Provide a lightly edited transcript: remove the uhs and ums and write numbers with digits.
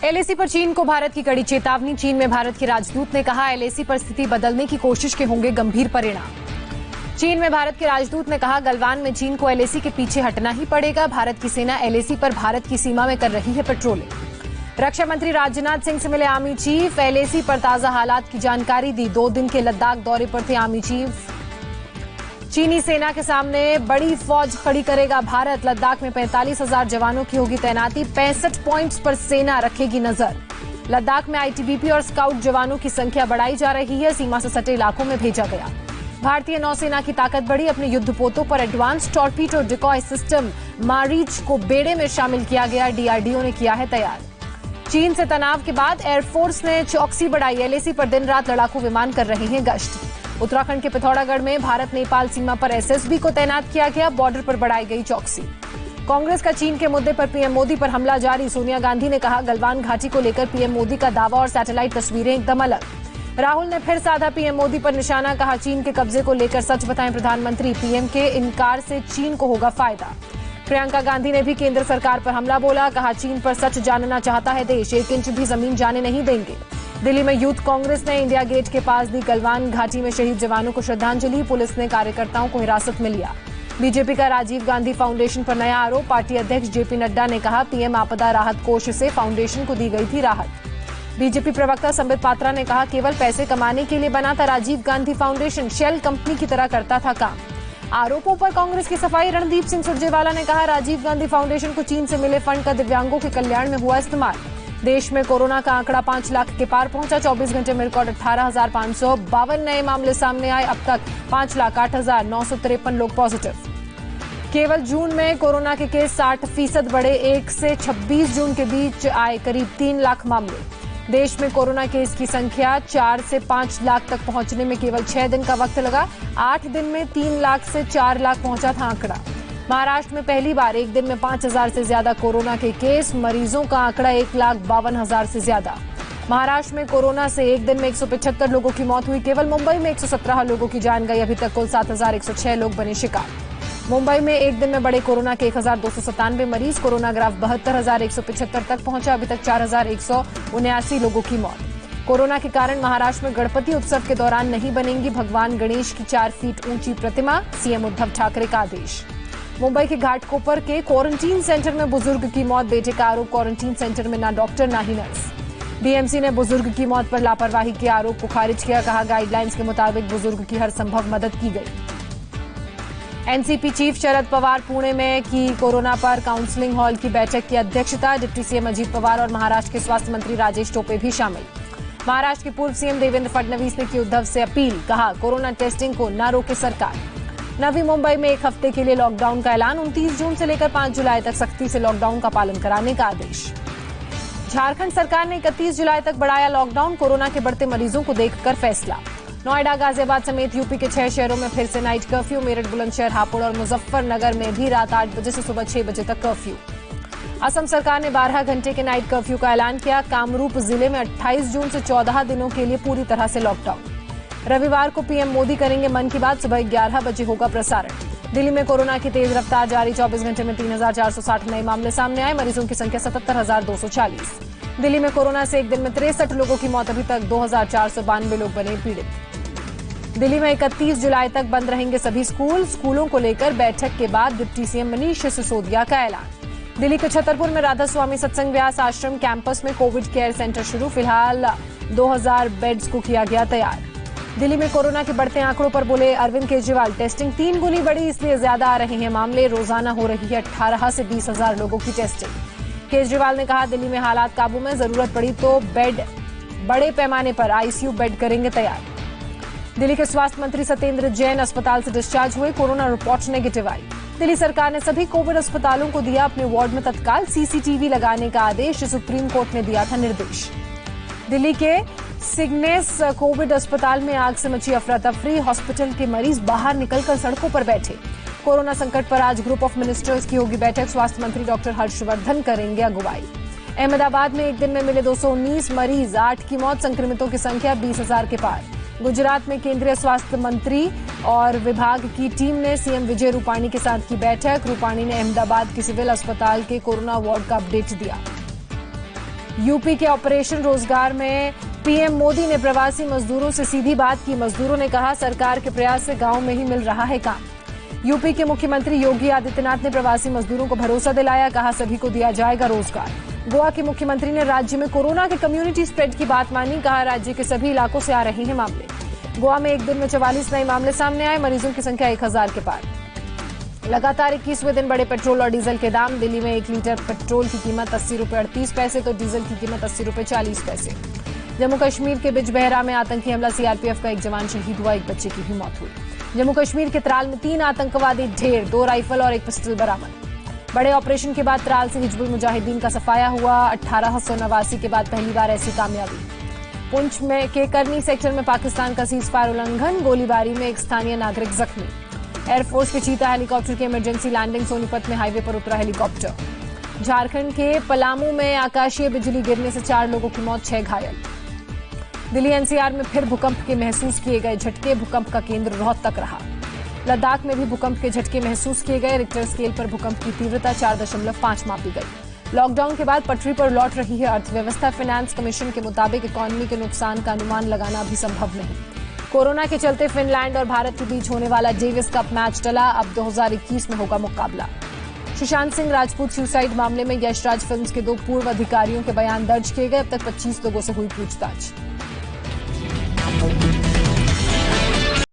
LAC पर चीन को भारत की कड़ी चेतावनी। चीन में भारत के राजदूत ने कहा, एलएसी पर स्थिति बदलने की कोशिश के होंगे गंभीर परिणाम। चीन में भारत के राजदूत ने कहा, गलवान में चीन को एलएसी के पीछे हटना ही पड़ेगा। भारत की सेना एलएसी पर भारत की सीमा में कर रही है पेट्रोलिंग। रक्षा मंत्री राजनाथ सिंह से मिले आर्मी चीफ, एलएसी पर ताजा हालात की जानकारी दी। 2 दिन के लद्दाख दौरे पर थे आर्मी चीफ। चीनी सेना के सामने बड़ी फौज खड़ी करेगा भारत। लद्दाख में 45,000 जवानों की होगी तैनाती। 65 पॉइंट्स पर सेना रखेगी नजर। लद्दाख में आईटीबीपी और स्काउट जवानों की संख्या बढ़ाई जा रही है। सीमा से सटे इलाकों में भेजा गया। भारतीय नौसेना की ताकत बढ़ी। अपने युद्धपोतों पर advance torpedo decoy system Maareech को बेड़े में शामिल किया गया। डीआरडीओ ने किया है तैयार। चीन से तनाव के बाद एयरफोर्स ने चौकसी बढ़ाई। एलएसी पर दिन रात लड़ाकू विमान कर रहे हैं गश्त। उत्तराखंड के पिथौरागढ़ में भारत नेपाल सीमा पर एसएसबी को तैनात किया गया। बॉर्डर पर बढ़ाई गई चौकसी। कांग्रेस का चीन के मुद्दे पर पीएम मोदी पर हमला जारी। सोनिया गांधी ने कहा, गलवान घाटी को लेकर पीएम मोदी का दावा और सैटेलाइट तस्वीरें एकदम अलग। राहुल ने फिर साधा पीएम मोदी पर निशाना। कहा, चीन के कब्जे को लेकर सच बताएं प्रधानमंत्री। पीएम के इनकार से चीन को होगा फायदा। प्रियंका गांधी ने भी केंद्र सरकार पर हमला बोला। कहा, चीन पर सच जानना चाहता है देश, 1 इंच भी जमीन जाने नहीं देंगे। दिल्ली में यूथ कांग्रेस ने इंडिया गेट के पास दी गलवान घाटी में शहीद जवानों को श्रद्धांजलि। पुलिस ने कार्यकर्ताओं को हिरासत में लिया। बीजेपी का राजीव गांधी फाउंडेशन पर नया आरोप। पार्टी अध्यक्ष जेपी नड्डा ने कहा, पीएम आपदा राहत कोष से फाउंडेशन को दी गई थी राहत। बीजेपी प्रवक्ता संबित पात्रा ने कहा, केवल पैसे कमाने के लिए बना था Rajiv Gandhi foundation, shell company की तरह करता था काम। आरोपों पर कांग्रेस की सफाई। रणदीप सिंह सुरजेवाला ने कहा, राजीव गांधी फाउंडेशन को चीन से मिले फंड का दिव्यांगों के कल्याण में हुआ इस्तेमाल। देश में कोरोना का आंकड़ा 5 लाख के पार पहुंचा। 24 घंटे में रिकॉर्ड 18,552 नए मामले सामने आए। अब तक 5,08,953 लोग पॉजिटिव। केवल जून में कोरोना के केस 60% बढ़े। 1 से 26 जून के बीच आए करीब 3 लाख मामले। देश में कोरोना केस की संख्या 4 से 5 लाख तक पहुंचने में केवल 6 दिन का वक्त लगा। 8 दिन में 3 लाख से 4 लाख पहुंचा था आंकड़ा। महाराष्ट्र में पहली बार एक दिन में 5,000 से ज्यादा कोरोना के केस। मरीजों का आंकड़ा 1,52,000 से ज्यादा। महाराष्ट्र में कोरोना से एक दिन में 175 लोगों की मौत हुई। केवल मुंबई में 117 लोगों की जान गई। अभी तक कुल 7,106 लोग बने शिकार। मुंबई में एक दिन में बढ़े कोरोना के 1,297 मरीज। कोरोना ग्राफ 72,175 तक पहुंचा। अभी तक 4,179 लोगों की मौत। कोरोना के कारण महाराष्ट्र में गणपति उत्सव के दौरान नहीं बनेंगी भगवान गणेश की 4 फीट ऊंची प्रतिमा। सीएम उद्धव ठाकरे का आदेश। मुंबई के घाटकोपर के क्वारंटीन सेंटर में बुजुर्ग की मौत। बेटे का आरोप, क्वारंटीन सेंटर में ना डॉक्टर ना ही नर्स। बीएमसी ने बुजुर्ग की मौत पर लापरवाही के आरोप को खारिज किया। कहा, गाइडलाइंस के मुताबिक बुजुर्ग की हर संभव मदद की गई। एनसीपी चीफ शरद पवार पुणे में की कोरोना पर काउंसलिंग हॉल की बैठक की अध्यक्षता। डिप्टी सीएम अजीत पवार और महाराष्ट्र के स्वास्थ्य मंत्री राजेश टोपे भी शामिल। महाराष्ट्र के पूर्व सीएम देवेंद्र फडणवीस ने की उद्धव से अपील। कहा, कोरोना टेस्टिंग को न रोके सरकार। नवी मुंबई में 1 हफ्ते के लिए लॉकडाउन का ऐलान। 29 जून से लेकर 5 जुलाई तक सख्ती से लॉकडाउन का पालन कराने का आदेश। झारखंड सरकार ने 31 जुलाई तक बढ़ाया लॉकडाउन। कोरोना के बढ़ते मरीजों को देखकर फैसला। नोएडा, गाजियाबाद समेत यूपी के 6 शहरों में फिर से नाइट कर्फ्यू। मेरठ, बुलंदशहर, हापुड़ और मुजफ्फरनगर में भी रात 8 बजे से सुबह 6 बजे तक कर्फ्यू। असम सरकार ने 12 घंटे के नाइट कर्फ्यू का ऐलान किया। कामरूप जिले में 28 जून से 14 दिनों के लिए पूरी तरह से लॉकडाउन। रविवार को पीएम मोदी करेंगे मन की बात। सुबह 11 बजे होगा प्रसारण। दिल्ली में कोरोना की तेज रफ्तार जारी। 24 घंटे में 3,460 नए मामले सामने आए। मरीजों की संख्या 77,240। दिल्ली में कोरोना से एक दिन में 63 लोगों की मौत। अभी तक 2,492 लोग बने पीड़ित। दिल्ली में 31 जुलाई तक बंद रहेंगे सभी स्कूल। स्कूलों को लेकर बैठक के बाद डिप्टी सीएम मनीष सिसोदिया का ऐलान। दिल्ली के छतरपुर में राधा स्वामी सत्संग व्यास आश्रम कैंपस में कोविड केयर सेंटर शुरू। फिलहाल 2,000 बेड्स को किया गया तैयार। दिल्ली में कोरोना के बढ़ते आंकड़ों पर बोले अरविंद केजरीवाल, टेस्टिंग 3 गुनी बढ़ी, इसलिए ज्यादा आ रहे हैं मामले। रोजाना हो रही है 18 से 20,000 लोगों की टेस्टिंग। केजरीवाल ने कहा, दिल्ली में हालात काबू में, जरूरत पड़ी तो बेड बड़े पैमाने पर आईसीयू बेड करेंगे तैयार। दिल्ली के स्वास्थ्य मंत्री सत्येंद्र जैन अस्पताल से डिस्चार्ज हुए। कोरोना रिपोर्ट नेगेटिव आई। दिल्ली सरकार ने सभी कोविड अस्पतालों को दिया अपने वार्ड में तत्काल सीसीटीवी लगाने का आदेश। सुप्रीम कोर्ट ने दिया था निर्देश। दिल्ली के सिग्नेस कोविड अस्पताल में आग से मची अफरा तफरी। हॉस्पिटल के मरीज बाहर निकलकर सड़कों पर बैठे। कोरोना संकट पर आज ग्रुप ऑफ मिनिस्टर्स की होगी बैठक। स्वास्थ्य मंत्री डॉक्टर हर्षवर्धन करेंगे अगुवाई। अहमदाबाद में एक दिन में मिले 219 मरीज। 8 की मौत। संक्रमितों की संख्या 20,000 के पार। गुजरात में केंद्रीय स्वास्थ्य मंत्री और विभाग की टीम ने सीएम विजय रूपाणी के साथ की बैठक। रूपाणी ने अहमदाबाद के सिविल अस्पताल के कोरोना वार्ड का अपडेट दिया। यूपी के ऑपरेशन रोजगार में पीएम मोदी ने प्रवासी मजदूरों से सीधी बात की। मजदूरों ने कहा, सरकार के प्रयास से गांव में ही मिल रहा है काम। यूपी के मुख्यमंत्री योगी आदित्यनाथ ने प्रवासी मजदूरों को भरोसा दिलाया। कहा, सभी को दिया जाएगा रोजगार। गोवा के मुख्यमंत्री ने राज्य में कोरोना के कम्युनिटी स्प्रेड की बात मानी। कहा, राज्य के सभी इलाकों से आ रहे हैं मामले। गोवा में एक दिन में 44 नए मामले सामने आए। मरीजों की संख्या 1000 के पार। लगातार 21वें दिन बढ़े पेट्रोल और डीजल के दाम। दिल्ली में 1 लीटर पेट्रोल की कीमत 80 रुपये 38 पैसे तो डीजल की कीमत 80 रुपये 40 पैसे। जम्मू कश्मीर के बिजबहरा में आतंकी हमला। सीआरपीएफ का एक जवान शहीद हुआ, एक बच्चे की भी मौत हुई। जम्मू कश्मीर के त्राल में 3 आतंकवादी ढेर, 2 राइफल और 1 पिस्टल बरामद। बड़े ऑपरेशन के बाद त्राल से हिजबुल मुजाहिदीन का सफाया हुआ। 1889 के बाद पहली बार ऐसी कामयाबी। पुंछ में के करनी सेक्टर में पाकिस्तान का सीजफायर उल्लंघन। गोलीबारी में एक स्थानीय नागरिक जख्मी। एयरफोर्स के चीता हेलीकॉप्टर की इमरजेंसी लैंडिंग। सोनीपत में हाईवे पर उतरा हेलीकॉप्टर। झारखंड के पलामू में आकाशीय बिजली गिरने से 4 लोगों की मौत, 6 घायल। दिल्ली एनसीआर में फिर भूकंप के महसूस किए गए झटके। भूकंप का केंद्र रोहतक रहा। लद्दाख में भी भूकंप के झटके महसूस किए गए। रिक्टर स्केल पर भूकंप की तीव्रता 4.5 मापी गई। लॉकडाउन के बाद पटरी पर लौट रही है अर्थव्यवस्था। फाइनेंस कमीशन के मुताबिक इकोनॉमी के नुकसान का अनुमान लगाना भी संभव नहीं। कोरोना के चलते फिनलैंड और भारत के बीच होने वाला डेविस कप मैच टला। अब 2021 में होगा मुकाबला। सुशांत सिंह राजपूत सुसाइड मामले में यशराज फिल्म्स के 2 पूर्व अधिकारियों के बयान दर्ज किए गए। अब तक 25 लोगों से हुई पूछताछ।